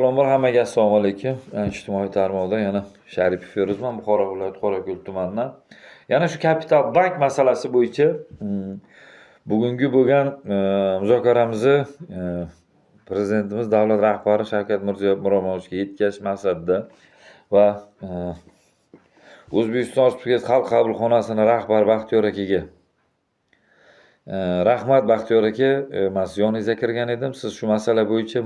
Avvalambor hammaga assalomu alaykum. Ijtimoiy tarmoqda yana Sharipov Feruzman, Buxoro viloyati Qorako'l tumanidan. Yana shu Kapital bank masalasi bo'yicha bugungi bo'lgan muzokaramizni prezidentimiz davlat rahbari Shavkat Mirziyoyev yetkazish maqsadida va O'zbekiston Respublikasi Xalq qabulxonasining rahbari Baxtiyor akaga rahmat. Baxtiyor aka, men siz yoningizga kirgan edim. Siz shu masala bo'yicha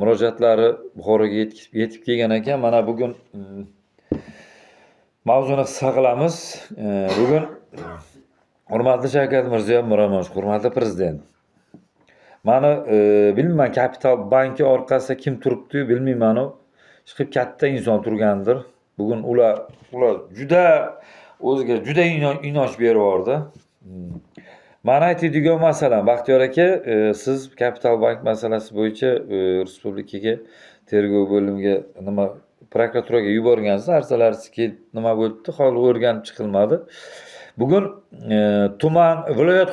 murojaatlari Buxoroga yetib kelgan ekan. Mana bugun mavzuni qisqa qilamiz. Bugun hurmatli Shavkat Mirziyoyev, hurmatli prezident. Mani bilmayman, Kapital banki orqasida kim turibdi, bilmayman. Chiqib katta inson turgandir. Bugun ular juda o'ziga juda inonch berib. Mana aytadigan masalam, Baxtiyor aka, siz Kapital bank masalasi bo'yicha respublikaga tergov bo'limiga prokuraturaga yuborgansiz, arsalarsiz kelib nima bo'ldi, hali o'rganib chiqilmadi. Bugun tuman viloyat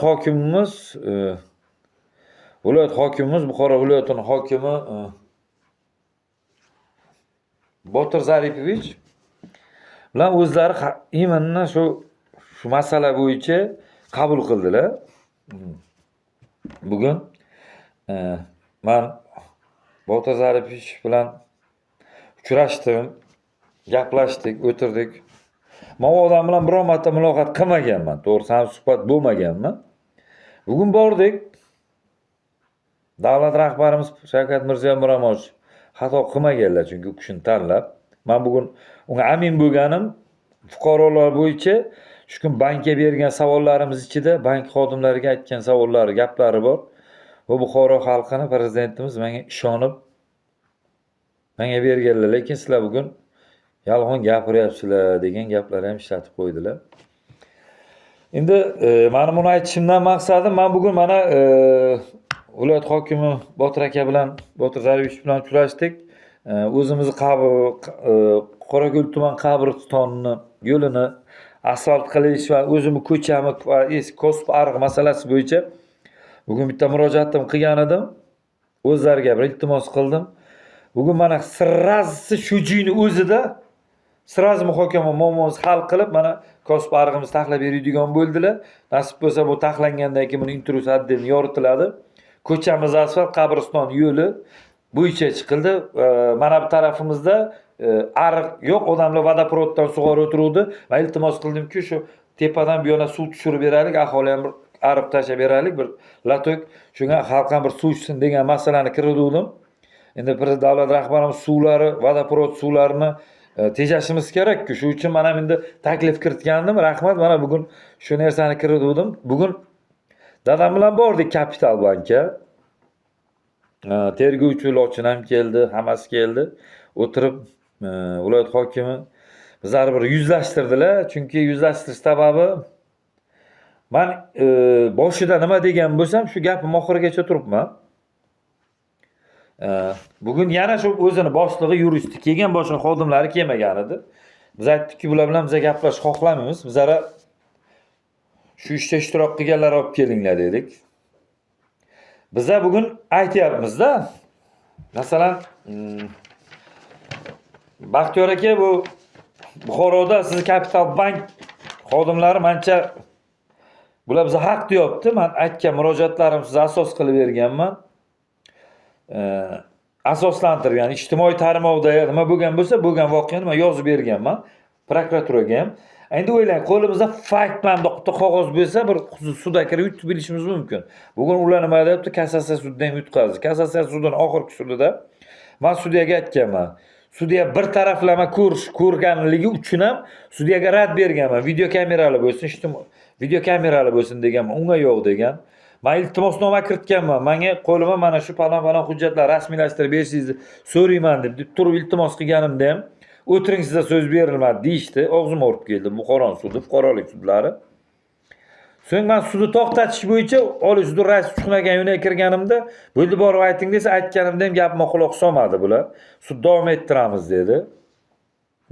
hokimimiz Buxoro viloyatining hokimi Botir Zaripovich bilan o'zlari именно shu masala bo'yicha qabul qildilar. Bugun men Botir Zaripovich bilan uchrashdim, gaplashdik, o'tirdik. Men u odam bilan biror marta muloqot qilmaganman, to'g'risi ham suhbat bo'lmaganman. Bugun bordik. Davlat rahbarimiz Shavkat Mirziyoyev xato qilmaganlar, chunki u kishini tanlab. Men bugun unga amin bo'lganim, fuqarolar bo'yicha shu kun bankka bergan savollarimiz ichida bank xodimlariga aytgan savollari, gaplari bor. Bu Buxoro xalqini prezidentimiz menga ishonib menga berganlar, lekin sizlar bugun yolg'on gapiryapsizlar degan gaplarni ham ishlatib qo'ydilar. Endi meni buni aytishimdan maqsadim, men bugun mana viloyat hokimi Botir aka bilan, Botir Zaripovich bilan uchrashdik. O'zimizni Qorako'l tuman qabristonining yo'lini asfalt qilish va o'zimni ko'chami va eski kosib ariq masalasi bo'yicha bugun bitta murojaatim qilgan edim. O'zlariga bir iltimos qildim. Bugun mana sirrazi shu joyning o'zida sirrazi muhokama muammomizni hal qilib, mana kosib ariqimizni taxlab beradigan bo'ldilar. Nasib bo'lsa bu taxlangandan keyin buni intruz haddini yoritiladi. Ko'chamiz asfalt, qabriston yo'li bo'yicha chiqildi. Mana bu tarafimizda ariq yo'q, odamlar vodoprovoddan sug'orib o'tiruvdi. Men iltimos qildimki, shu tepadan bu yana suv tushirib beraylik, aholi ham bir ariq tashlab beraylik, bir latok, shunga xalq ham bir suv ichsin degan masalani kiritdim. Endi davlat rahbarimiz suvlari, vodoprovod suvlarini tejashimiz kerak-ku. Shu uchun men ham endi taklif kiritgandim. Rahmat, mana bugun shu narsani kiritdim. Bugun dadam bilan bordik Kapital bankka. Tergovchi lochin ham keldi, hammasi keldi. O'tirib viloyat hokimi bizlarni bir yuzlashtirdilar. Chunki yuzlashtirish sababi men boshida nima degan bo'lsam, shu gapim oxirigacha turibman. Bugun yana shu o'zini boshlig'i, yuristi kelgan, boshqa xodimlari kelmagan edi. Biz aytdikki, bular bilan biz gaplashishni xohlamaymiz. Bizlar shu ishda ishtirok qilganlar olib kelinglar dedik. Biza bugun aytyapmiz-da. Masalan, Baxtiyor aka, bu Buxoroda siz Kapital bank xodimlari mancha bular bizga haq deyapti. Men aytgan murojaatlarimni sizga asos qilib berganman. Asoslantirib, ya'ni ijtimoiy tarmoqda nima bo'lgan bo'lsa, bo'lgan voqeani men yozib berganman prokuraturaga ham. Endi o'ylang, qo'limizda fakt bilan qog'oz bo'lsa, bir sudga kirib yutib bilishimiz mumkin. Bugun ular nima deyapti? Kassatsiya sudida ham yutqazdi. Kassatsiya sudining oxirgi sudida men sudyaga aytganman. Sudya bir taraflama ko'rganligi uchun ham sudyaga rad berganman. Video kamerali bo'lsin deganman. Unga yo'q degan. Men iltimosnoma kiritganman. Menga qo'lima mana shu falon hujjatlar rasmiylashtirib berishingizni so'rayman deb turib iltimos qilganimda ham o'tiring, sizga so'z berilmadi deyishdi. Og'zim o'rib keldi. Buxoro sudi, fuqarolik sudlari. So'ng men sudni to'xtatish bo'yicha oliy sud raisi chiqmagan yo'lga kirganimda, bo'ldi borib ayting desa, aytganimda ham gapimga quloq solmadi bular. Sud davom ettiramiz dedi.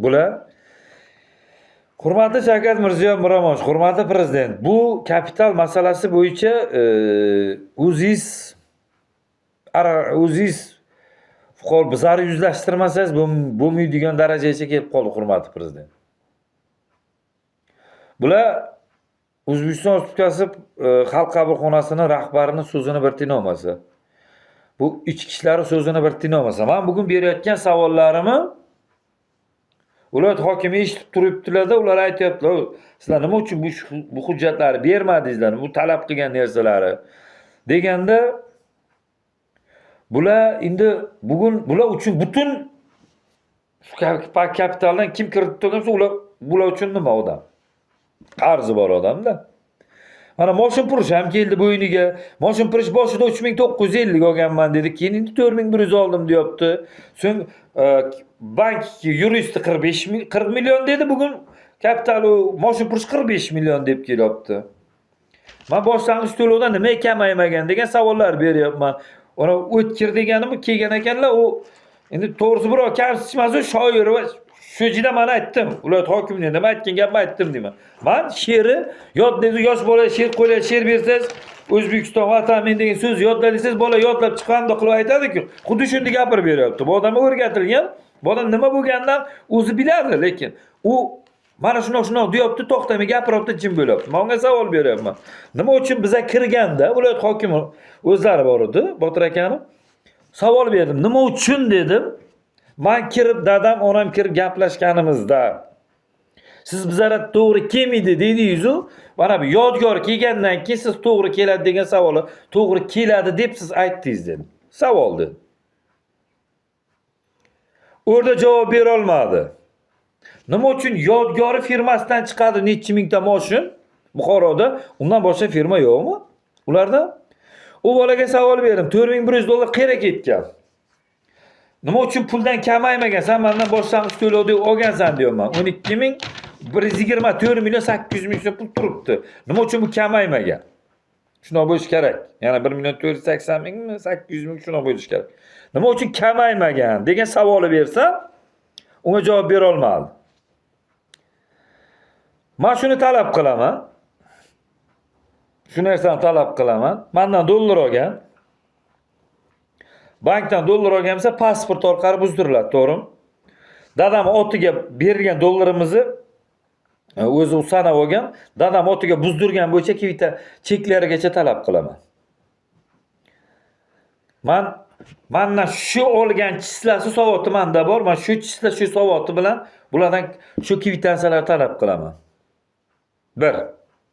Bular hurmatli Shavkat Mirziyoyev, hurmatli prezident, bu kapital masalasi bo'yicha o'zingiz fuqaro bizlarni yuzlashtirmasangiz bo'lmaydigan darajagacha kelib qoldi, hurmatli prezident. Bular O'zbekiston Respublikasi Xalq qabulxonasini rahbarining so'zini bir tina olmasa, bu ichki ishlar so'zini bir tina olmasa, men bugun berayotgan savollarimni viloyat hokimi eshitib turibdilar-da, ular aytyaptilar, sizlar nima uchun bu hujjatlarni bermadingizlar, bu talab qilgan narsalari deganda, bular endi bugun bular uchun butun kapitaldan kim kiritib turgansa, bular uchun nima odam? Qarzi bor odamda. Mana moshin purish ham keldi bo'yniga. Moshin purish boshida 3950 olganman dedi. Keyin endi 4100 oldim deyapti. So'ng bank yuristi 40 million dedi. Bugun kapital moshin purish 45 million deb kelyapti. Men boshlang'ich to'lovdan nima kamaymagan degan savollar beryapman. Ona o'tkir deganimi kelgan ekanlar, u endi to'g'risi birov kamsitmas, shoir va sho'jida men aytdim. Viloyat hokimiga nima aytgan gapni aytdim deyman. Men she'ri yodlaysiz, yosh bola she'r qo'ylar, she'r bersangiz, O'zbekiston vatan men degan so'z yodlasangiz, bola yodlab chiqqanda qilib aytadi-ku. Xuddi shunday gapirib beryapti. Bu odamga o'rgatilgan, bu odam nima bo'lganidan o'zi biladi, lekin u mana shunaqa deyapti, to'xtamay gapiryapti, jim bo'lyapti. Men unga savol beryapman. Nima uchun biza kirganda viloyat hokimi o'zlari bor edi, Botir akaning. Savol berdim. Nima uchun dedim? Men kirib, dadam, onam kirib gaplashganimizda siz bizlarga to'g'ri kelmaydi dedingiz-ku, mana bu yodgor kelgandan keyin siz to'g'ri keladi degan savolni to'g'ri keladi deb siz aytdingiz dedim. Savol dedim. Orada javob bera olmadi. Nima uchun yodgori firmasidan chiqadi necha mingta moshin Buxoroda, undan boshqa firma yo'qmi? Ularda u bolaga savol berdim. $4100 qayerga ketgan? Nima uchun puldan kamaymagan? Sen mendan boshlang'ich to'lovni olgansan deyapman. 12.124.800.000 so'm pul turibdi. Nima uchun bu kamaymagan? Shuna bo'lish kerak. Yana 1.480.000mi, 800.000 shuna bo'lish kerak. Nima uchun kamaymagan degan savolni bersa, unga javob bera olmadi. Men shuni talab qilaman. Shu narsani talab qilaman. Mendan dollar olgan. Bankdan dollar olgansa pasport orqali buzdiriladi, to'g'rimi? Dadam otiga bergan dollarimizni o'zi sanab olgan, dadam otiga buzdirgan bo'yicha kvita cheklarigacha talab qilaman. Mendan shu olgan chislasi savoti menda bor. Men shu chisla shu savoti bilan bulardan shu kvitansiyalar talab qilaman. Bir.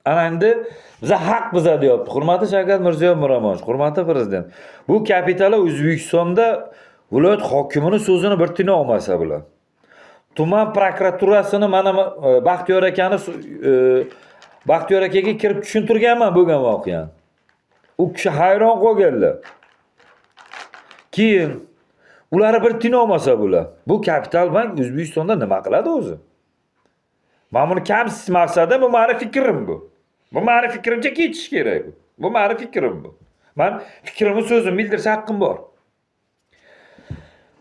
Ana endi biza haq biza deyapti. Hurmatli Shavkat Mirziyoyev, hurmatli prezident. Bu kapitali O'zbekistonda viloyat hokimining so'zini bir tina olmasa bular. Tuman prokuraturasini mana Baxtiyor akaga kirib tushuntirganman bo'lgan voqeani. U kishi hayron qolganlar. Keyin ular bir tina olmasa bular. Bu kapital bank O'zbekistonda nima qiladi o'zi? Men buni kamsiz maqsadim, bu meni fikrim bu. Bu meni fikrimcha ketish kerak. Bu meni fikrim bu. Men fikrimni so'zim bildirish haqqim bor.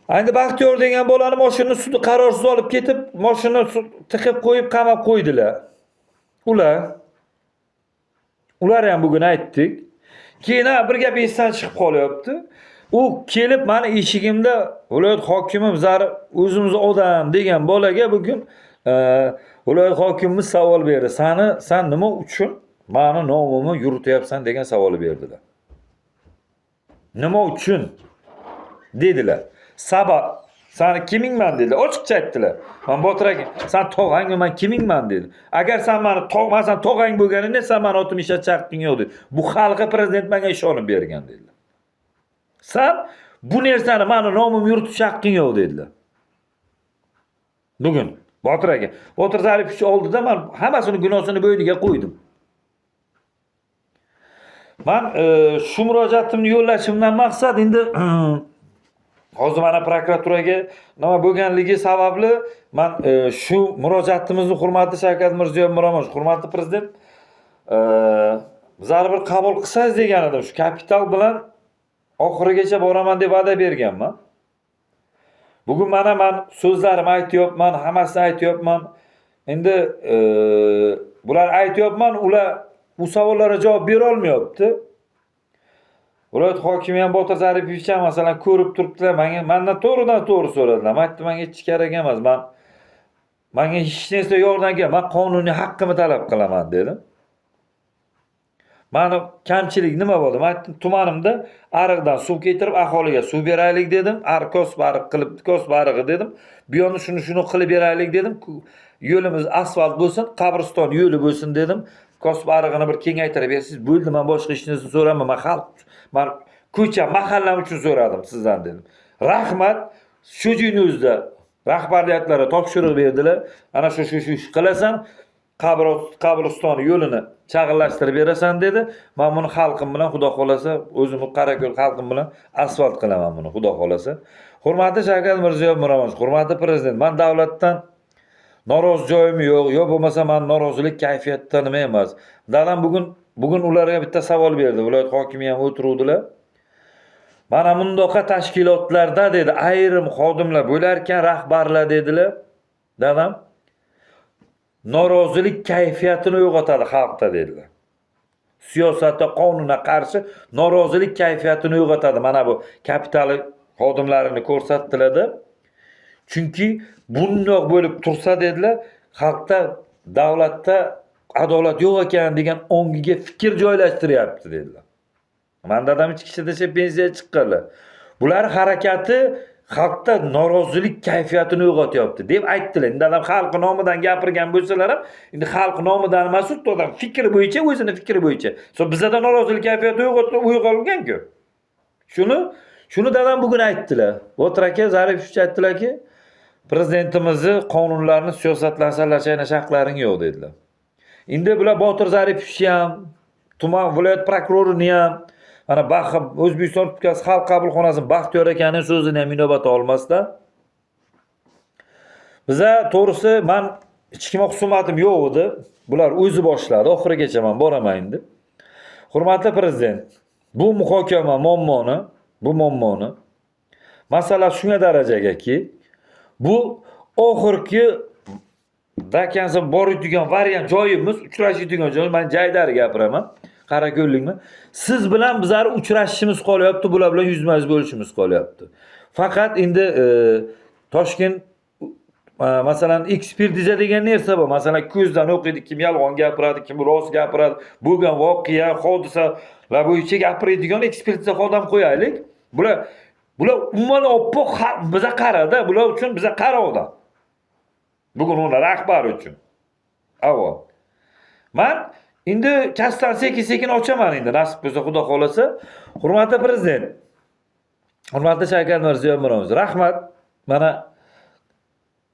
Endi Baxtiyor degan bolani mashinani sudi qarorsiz olib ketib, mashinani tiqib qo'yib, qamab qo'ydilar. Ular ham bugun aytdik. Keyin bir gap esdan chiqib qolyapti. U kelib meni eshigimda viloyat hokimim zari o'zimiz odam degan bolaga bugun viloyat hokimimiz savol berdi. Sen nima uchun meni nomimni yurityapsan degan savol berdilar. Nima uchun dedilar. Sabab, sen kimingman dedilar. Ochiqcha aytdilar. Men Botir aka, sen tog'angmi, men kimingman dedi. Agar sen meni tog'masan, tog'ang bo'lganingda sen meni otim ishlatib chaqqing yo'q dedi. Bu xalqi prezident menga ishonib bergan dedilar. Sen bu narsani meni nomimni yuritib chaqqing yo'q dedilar. Bugun Botir aka, Botir Zaripovich oldida men hammasini gunohini bo'yniga qo'ydim. Men shu murojaatimni yo'llashimdan maqsad endi hozir mana prokuraturaga nima bo'lganligi sababli men shu murojaatimizni hurmatli Shavkat Mirziyoyev, hurmatli prezident bizlar bir qabul qilsangiz degan edim. Shu kapital bilan oxirigacha boraman deb va'da berganman. Bugun mana men so'zlarimni aytyapman, hammasini aytyapman. Endi bular aytyapman, ular bu savollarga javob bera olmayapti. Viloyat hokimi ham Botir Zaripovich ham masalan ko'rib turibdilar. Mendan to'g'ridan-to'g'ri so'radilar. Men aytdim, menga hech kerak emas. Menga hech narsa yordam kerak. Men qonuniy haqqimni talab qilaman dedim. Mani kamchilik nima bo'ldi? Men aytdim, tumanimda ariqdan suv keltirib aholiga suv beraylik dedim. Kosbariq qilib, kosbarig'i dedim. Bu yo'lni shuni qilib beraylik dedim. Yo'limiz asfalt bo'lsin, qabriston yo'li bo'lsin dedim. Kosbarig'ini bir kengaytirib bersiz, bo'ldi, men boshqa hech narsa so'ramaman. Men ko'cha, mahallam uchun so'radim sizdan dedim. Rahmat, shu o'zida rahbariyatlarga topshiriq berdilar. Ana shu ish qilasan, qabriston yo'lini chag'irlashtirib berasan dedi. Men buni xalqim bilan xudo xolasa, o'zimni Qarako'l xalqim bilan asfalt qilaman buni xudo xolasa. Hurmatli Shavkat Mirziyoyev Miromonovich, hurmatli prezident, men davlatdan norozi joyim yo'q, yo bo'lmasa men norozilik kayfiyatida nima emas. Dadam bugun ularga bitta savol berdi. Viloyat hokimi ham o'tiruvdilar. Mana bundoqa tashkilotlarda dedi, ayrim xodimlar bo'larkan, rahbarlar dedilar. Dadam norozilik kayfiyatini uyg'otadi xalqda dedilar. Siyosatda qonunga qarshi norozilik kayfiyatini uyg'otadi. Mana bu kapitali xodimlarini ko'rsatdilar-da. Chunki bundoq bo'lib tursa dedilar, xalqda, davlatda adolat yo'q ekan degan ongiga fikr joylashtiryapti dedilar. Men dadam ichki ishlar pensiya chiqqanlar. Bular harakati xalqda norozilik kayfiyatini uyg'otyapti deb aytdilar. Dadam xalq nomidan gapirgan bo'lsalar ham, endi xalq nomidan emas, odam fikri bo'yicha, o'zini fikri bo'yicha. Bizda norozilik kayfiyati uyg'ongan-ku. Shuni dadam bugun aytdilar. Botir aka Zaripovich aytdilarki, prezidentimizni qonunlarni siyosatlansalar chaynash haqlaring yo'q dedilar. Endi bular Botir Zaripovich ham, tuman viloyat prokurorini ham, mana O'zbekiston Respublikasi Xalq qabulxonasi Baxtiyor akaning so'zini ham inobatga olmasdan, biza to'g'risi men hech kimga husumatim yo'q edi. Bular o'zi boshladi. Oxirigacha men boraman endi. Hurmatli prezident, bu muammoni masala shunga darajagaki, bu oxirgi vakansiya boradigan variant joyimiz, uchrashadigan joy. Men Jaydari gapiraman. Qarako'llikmi? Siz bilan bizlar uchrashishimiz qolyapti, bular bilan yuzma-yuz bo'lishimiz qolyapti. Faqat endi Toshkent masalan ekspertiza degan narsa bor. Masalan ko'zdan o'qiydi, kim yolg'on gapiradi, kim rost gapiradi. Bo'lgan voqea, hodisalar bo'yicha gapiradigan ekspertiza xodim qo'yaylik. Bular umuman oppoq biza qarada, bular uchun biza qara odam. Bugun ular rahbar uchun. Avval. Men endi kasdan sekin ochaman endi nasib bo'lsa xudo xolasa. Hurmatli prezident, hurmatli Shavkat Mirziyoyev Miromonovich, rahmat.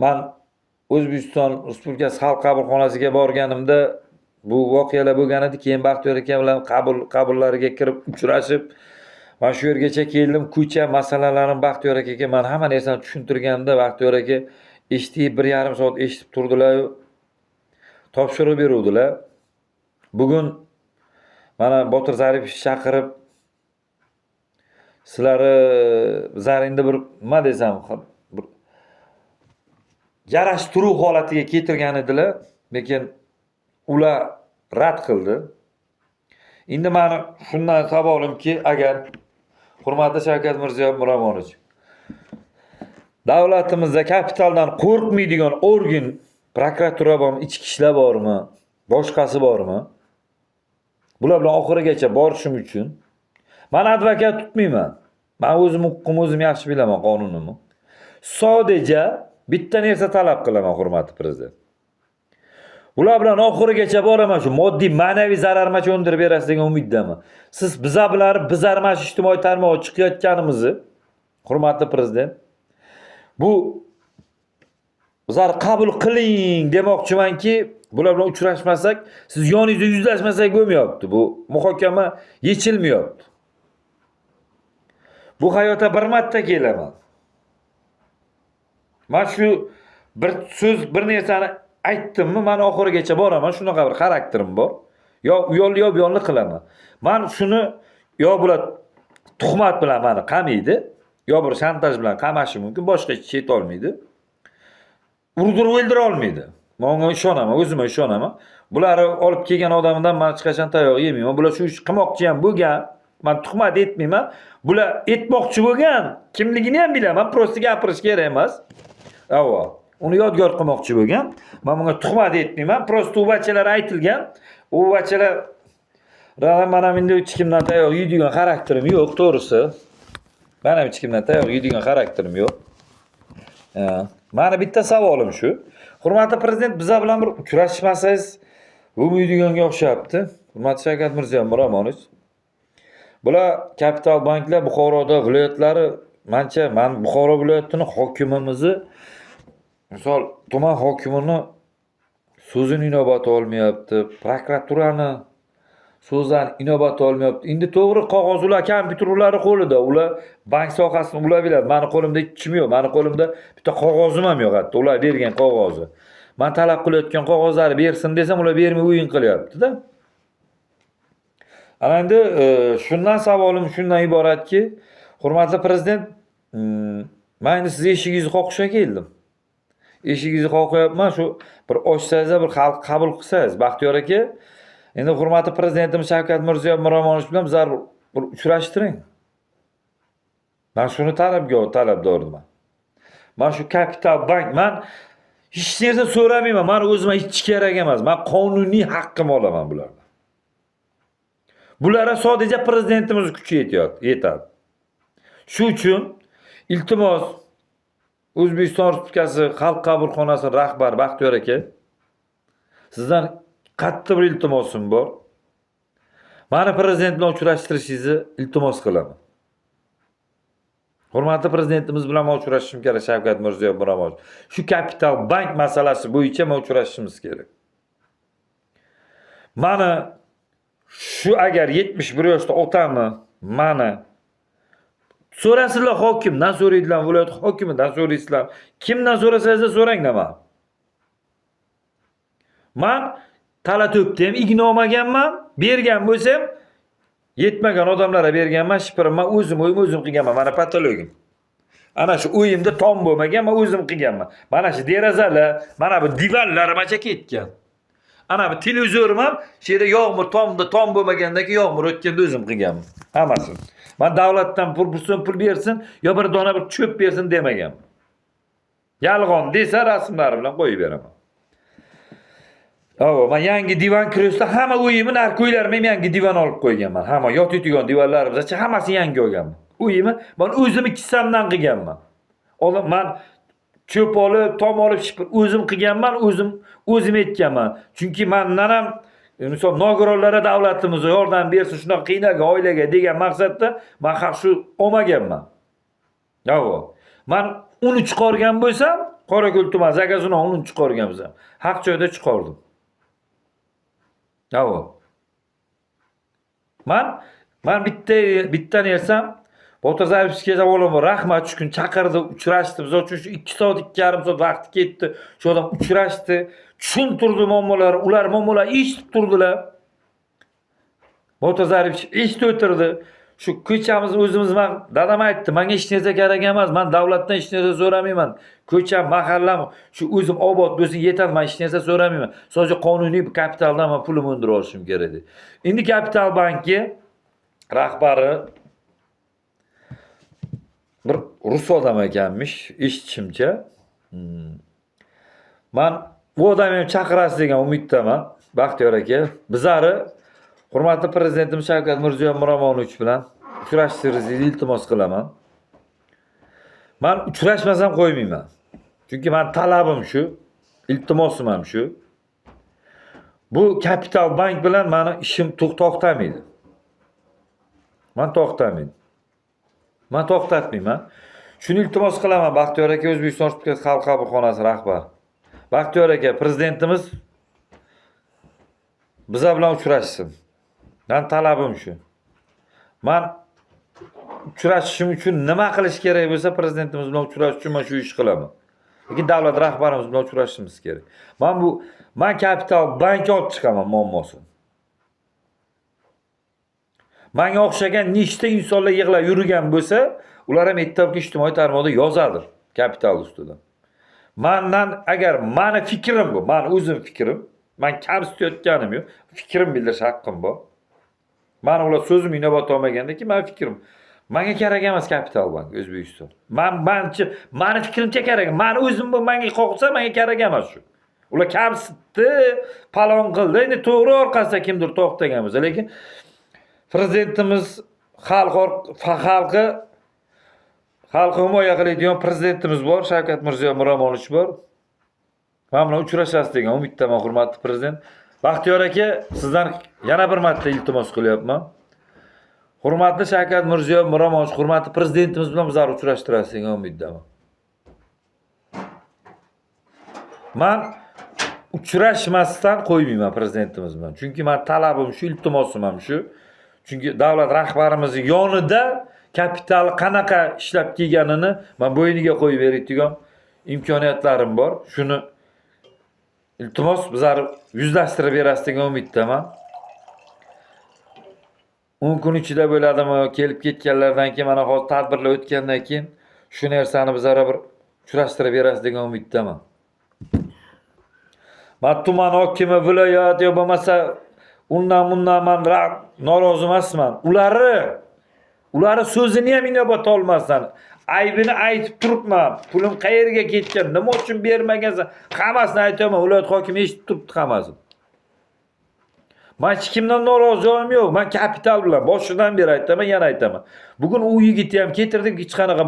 Men O'zbekiston Respublikasi Xalq qabulxonasiga borganimda bu voqealar bo'lgan edi. Keyin Baxtiyor aka bilan qabullariga kirib uchrashib, men shu yergacha keldim. Ko'cha masalalarini Baxtiyor akaga men hamma narsani tushuntirganimda Baxtiyor aka eshitib 1,5 soat eshitib turdilar. Topshiriq beruvdilar. Bugun mana Botir Zaripovich chaqirib sizlarni zaringda bir nima desam, bir yarashtiruv holatiga keltirgan edilar, lekin ular rad qildi. Endi meni shundan savolimki, agar hurmatli Shavkat Mirziyoyev Miromonovich, davlatimizda kapitaldan qo'rqmaydigan organ, prokuratura bormi, ichki ishlar bormi, boshqasi bormi? Bular bilan oxirigacha borishim uchun men advokat tutmayman. Men o'zim huquqimni o'zim yaxshi bilaman, qonunimni. Sadece bitta narsa talab qilaman, hurmatli prezident. Ular bilan oxirigacha boraman, shu moddiy, ma'naviy zararma cho'ndirib berasiz degan umiddaman. Siz bizarma ijtimoiy tarmoqqa chiqayotganimizni, hurmatli prezident, bu bizlar qabul qiling demoqchimanki, bular bilan uchrashmasak, siz yoningizda yuzlashmasak bo'lmayapti. Bu muhokama yechilmayapti. Bu hayotda bir marta kelaman. Men shu bir so'z, bir narsani aytdimmi, men oxirigacha boraman. Shunaqa bir xarakterim bor. Yo bu yo'lni qilaman. Men shuni yo bular tuhmat bilan meni qamaydi, yo bir shantaj bilan qamashi mumkin, boshqa hech chet olmaydi. Urdirib o'ldira olmaydi. Men unga ishonaman, o'zimga ishonaman. Bularni olib kelgan odamdan men hech qachon tayoq yemayman. Bular shu ish qilmoqchi ham bo'lgan. Men tuhmat etmayman. Bular etmoqchi bo'lgan, kimligini ham bilaman, prosta gapirish kerak emas. Avo, uni yodgor qilmoqchi bo'lgan. Men bunga tuhmat etmayman, prosta u bachalar aytilgan. U bachalar mana menda hech kimdan tayoq yeydigan xarakterim yo'q, to'g'risi. Mana hech kimdan tayoq yeydigan xarakterim yo'q. Mana bitta savolim shu. Hurmatli prezident, bizlar bilan bir uchrashmasangiz bo'lmaydiganga o'xshabdi. Hurmatli Shavkat Mirziyoyev. Bular kapital banklar Buxoroda viloyatlari mancha men Buxoro viloyatining hokimimizni misol tuman hokimini so'zini inobat olmayapti, prokuraturani so'zdan inobat olmayapti. Endi to'g'ri qog'oz ular kompyuter ularning qo'lida. Ular bank sohasini ular biladi. Meni qo'limda hech kim yo'q. Meni qo'limda bitta qog'ozim ham yo'q hatto. Ular bergan qog'ozi. Men talab qilayotgan qog'ozlari bersin desam, ular bermay o'yin qilyapti-da. Ana endi shundan savolim shundan iboratki, hurmatli prezident, men endi siz eshigingizni qoqishga keldim. Eshigingizni qoqyapman, shu bir ochsangiz, bir xalq qabul qilsangiz, Baxtiyor aka. Endi hurmatli prezidentimiz Shavkat Mirziyoyev bilan bizlar bir uchrashtiring. Men shuni talabdorman. Men shu kapital bank, men hech narsa so'ramayman. Men o'zimga hech kerak emas. Men qonuniy haqqim olaman bulardan. Bularga sadece prezidentimiz kuchi yetadi. Shu uchun iltimos O'zbekiston Respublikasi Xalq qabulxonasi rahbari Baxtiyor aka, sizdan qattiq bir iltimosim bor. Meni prezident bilan uchrashtirishingizni iltimos qilaman. Hurmatli prezidentimiz bilan men uchrashishim kerak, Shavkat Mirziyoyev. Shu kapital bank masalasi bo'yicha men uchrashishimiz kerak. Meni shu agar 71 yoshda otamni meni so'rasizlar, hokimdan so'raydilar, viloyat hokimidan so'raysizlar. Kimdan so'rasangiz so'ranglar men. Men tala to'pda ham igna olmaganman, bergan bo'lsam yetmagan odamlarga berganman, shipirim men o'zim qilganman, mana patologim. Ana shu o'yimda tom bo'lmagan, men o'zim qilganman. Mana shu derazalar, mana bu divanlar macha ketgan. Ana bu televizorim ham shu yerda yog'mur tom bo'lmagandan keyin yog'mur o'tganda o'zim qilganman. Hammasini. Men davlatdan pul bersin, yo bir dona bir cho'p bersin demaganman. Yolg'on desa rasmlari bilan qo'yib beraman. Men yangi divan kreslo hamma uyimni narko'ylarim ham yangi divan olib qo'yganman. Hamma yotadigan divanlarimizcha hammasini yangi olganman. Uyimni men o'zim kissamdan qilganman. Men cho'p olib, tom olib o'zim qilganman, o'zim etganman. Chunki mendan ham misol nogironlarga davlatimiz yordam bersin, shunaqa qiynalgan oilaga degan maqsadda men haq shu olmaganman. Men uni chiqargan bo'lsam, Qorako'l tuman Zagazuna uni chiqargan bo'lsam, haq joyda chiqardim. Men bitta narsam Botazarevskiga savolim bor. Rahmat, shu kun chaqirdi, uchrashdi. Biz uchun 2 soat, 2,5 soat vaqti ketdi. Shu odam uchrashdi, tushuntirdi muammolarni. Ular muammolarni eshitib turdilar. Botazarevich eshitib o'tirdi. Shu ko'chamizni o'zimiz dadam aytdi, menga hech narsa kerak emas. Men davlatdan hech narsa so'ramayman. Ko'cham, mahallam shu o'zim obod bo'lsin yetadi. Men hech narsa so'ramayman. Sadaqo qonuniy kapitaldan men pulimni undirib olishim kerak edi. Endi kapital banki rahbari bir rus odam ekanmish, eshitishimcha. Men bu odamni chaqirasiz degan umiddaman, Baxtiyor aka. Bizlari hurmatli prezidentimiz Shavkat Mirziyoyev bilan uchrashtirishingizni iltimos qilaman. Men uchrashmasam qo'ymayman. Chunki men talabim shu, iltimosim ham shu. Bu kapital bank bilan meni ishim to'xtamaydi. Men to'xtatmayman. Shuni iltimos qilaman, Baxtiyor aka, O'zbekiston Respublikasi Xalq qabulxonasi rahbari. Baxtiyor aka, prezidentimiz bizlar bilan uchrashsin. Men talabim shu. Men uchrashishim uchun nima qilish kerak bo'lsa, prezidentimiz bilan uchrashish uchun men shu ish qilaman. Lekin davlat rahbarimiz bilan uchrashishimiz kerak. Men kapital bank olib chiqaman muammosini. Menga o'xshagan nechta insonlar yig'lab yurgan bo'lsa, ular ham ertaga ijtimoiy tarmoqda yozadir kapital ustidan. Mendan agar meni fikrim bu, men o'zim fikrim, men kamsitayotganim yo'q, fikrim bildirish haqqim bor. Mana ular so'zim inobat olmagandaki, men fikrim. Menga kerak emas Kapital bank O'zbekiston. Mani fikrimcha kerak. Mani o'zim bu menga qo'rqsa menga kerak emas shu. Ular kamsitdi, palon qildi. Endi to'g'ri orqasida kimdir to'xtagan bo'lsa, lekin prezidentimiz xalqi himoya qiladigan prezidentimiz bor, Shavkat Mirziyoyev Miromonovich bor. Men bilan uchrashasiz degan umiddaman, hurmatli prezident. Baxtiyor aka, sizdan yana bir marta iltimos qilyapman. Hurmatli Shavkat Mirziyoyev Miromonovich, hurmatli prezidentimiz bilan bizlarni uchrashtirasiz degan umiddaman. Men uchrashmasdan qo'ymayman prezidentimiz bilan. Chunki men talabim shu, iltimosim ham shu. Chunki davlat rahbarimizning yonida kapital qanaqa ishlab kelganini men bo'yniga qo'yib beradigan imkoniyatlarim bor. Shuni iltimos bizlar yuzlashtirib berasiz degan umiddaman. 10 kun ichida bo'ladimi, kelib ketganlardan keyin, mana hozir tadbirlar o'tgandan keyin shu narsani bizlar bir uchrashtirib berasiz degan umiddaman. Men tuman hokimi, viloyat yo bo'lmasa undan men norozi emasman. Ularni so'zini ham inobat olmasdan aybini aytib turibman. Pulim qayerga ketgan, nima uchun bermagansan, hammasini aytaman. Viloyat hokimi eshitib turibdi hammasini. Men hech kimdan noroziligim yo'q. Men kapital bilan boshidan beri aytaman, yana aytaman. Bugun u yigitni ham ketirdik, hech qanaqa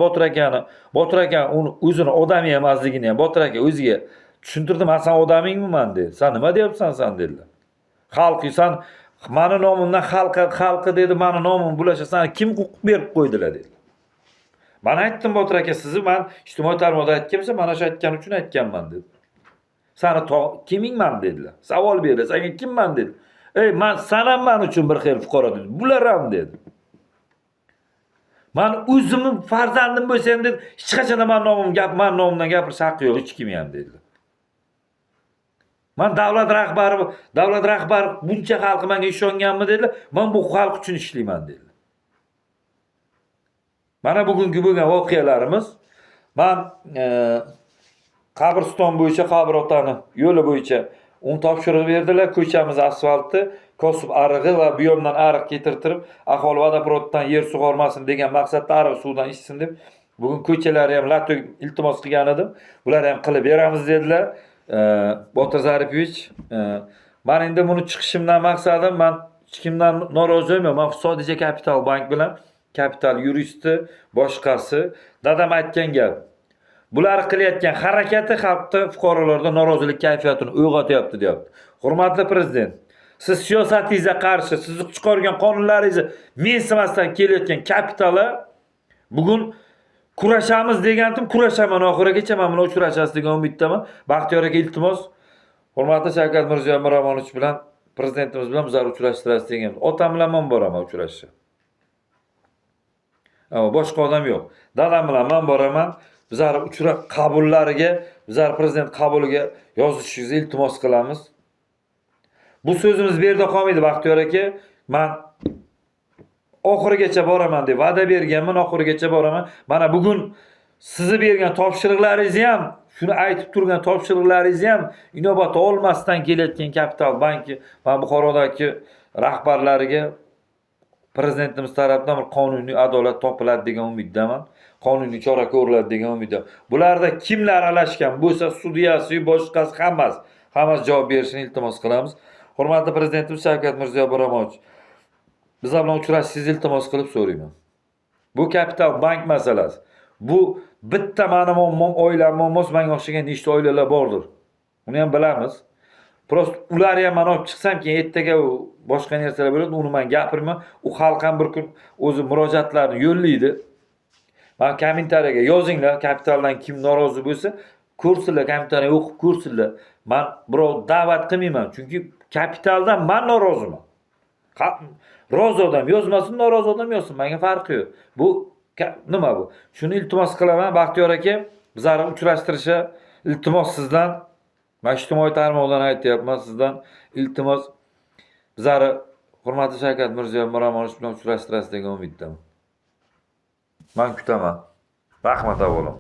Botir aka uni o'zini odami emasligini ham Botir aka o'ziga tushuntirdim. "Sen odamingmi men?" dedi. "Sen nima deyapsan sen?" dedilar. "Xalqi sen mani nomimdan xalqi dedi, mani nomimni bulasha sana kim huquq berib qo'ydilar?" dedi. Men aytdim, "Botir aka, sizni men ijtimoiy tarmoqda aytganimsa, mana shu aytgan uchun aytganman" dedi. "Sani kimingman?" dedilar. "Savol berdi, senga kimman?" dedi. Sen ham men uchun bir xil fuqaro dedi. "Bular ham" dedi. "Men o'zimning farzandim bo'lsam" dedi, "hech qachon men nomimdan gapirish haqqi yo'q hech kim ham" dedilar. "Men davlat rahbari buncha xalq menga ishonganmi" dedilar. "Men bu xalq uchun ishlayman" dedilar. Mana bugungi bo'lgan voqealarimiz, men qabriston bo'yicha, qabr otani yo'li bo'yicha topshiriq berdilar. Ko'chamiz asfaltni kosib arig'i va bu yo'ldan ariq ketirtirib, aholi vodoprovoddan yer sug'ormasin degan maqsadda ariq suvdan ichsin deb bugun ko'chalari ham lato iltimos qilgan edim. Bular ham qilib beramiz dedilar. Botir Zaripovich, men endi buni chiqishimdan maqsadim, men hech kimdan norozi emasman. Men sadaqat Kapital bank bilan kapital yuristi, boshqasi dadam aytgan gap. Bular qilayotgan harakati xalqda, fuqarolarda norozilik kayfiyatini uyg'otyapti, deyapti. Hurmatli prezident, siz siyosatingizga qarshi, sizni chiqargan qonunlaringizni mensimasdan kelayotgan kapitali bugun kurashamiz degandim, kurashaman oxirigacha, men bilan uchrashasiz degan umiddaman. Baxtiyor aka, iltimos, hurmatli Shavkat Mirziyoyev Miromonovich bilan, prezidentimiz bilan bizlarni uchrashtirasiz degan. Otam bilan men boraman uchrashishga. Ammo boshqa odam yo'q. Dadam bilan men boraman. Bizlar qabullariga, bizlar prezident qabuliga yozishingizni iltimos qilamiz. Bu so'zimiz bu yerda qolmaydi Baxtiyor aka. Men oxirigacha boraman deb va'da berganman, oxirigacha boraman. Mana bugun sizni bergan topshiriqlaringizni ham, shuni aytib turgan topshiriqlaringizni ham inobatga olmasdan kelayotgan Kapital banki va Buxorodagi rahbarlariga prezidentimiz tomonidan bir qonuniy adolat topiladi degan umiddaman. Qonuniy chora ko'riladi degan umiddaman. Bularda kimlar aralashgan bo'lsa, sudyasi, boshqasi hammasi javob berishini iltimos qilamiz. Hurmatli prezidentimiz Shavkat Mirziyoyev Miromonovich, bizlar bilan uchrashishingizni iltimos qilib so'rayman. Bu kapital bank masalasi. Bu bitta meni muammom, oilam muammosi, menga o'xshagan nechta oilalar bordir. Uni ham bilamiz. Prost ularni ham men olib chiqsam keyin ertaga boshqa narsalar bo'ladi, uni men gapirmayman. U xalq ham bir kun o'zi murojaatlarini yo'llaydi. Men kommentariyaga yozinglar, kapitaldan kim norozi bo'lsa, ko'rsinlar, kommentariya o'qib ko'rsinlar. Men birov da'vat qilmayman, chunki kapitaldan men noroziman. Rozi odam yozmasin, norozi odam yozsin, menga farqi yo'q. Bu nima bu? Shuni iltimos qilaman, Baxtiyor aka, bizlarni uchrashtirishga iltimos sizdan. Men ijtimoiy tarmoqdan aytyapman, sizdan iltimos bizlarni hurmatli Shavkat Mirziyoyev Miromonovich bilan uchrashtirasiz degan umiddaman. Men kutaman. Rahmat avvalo.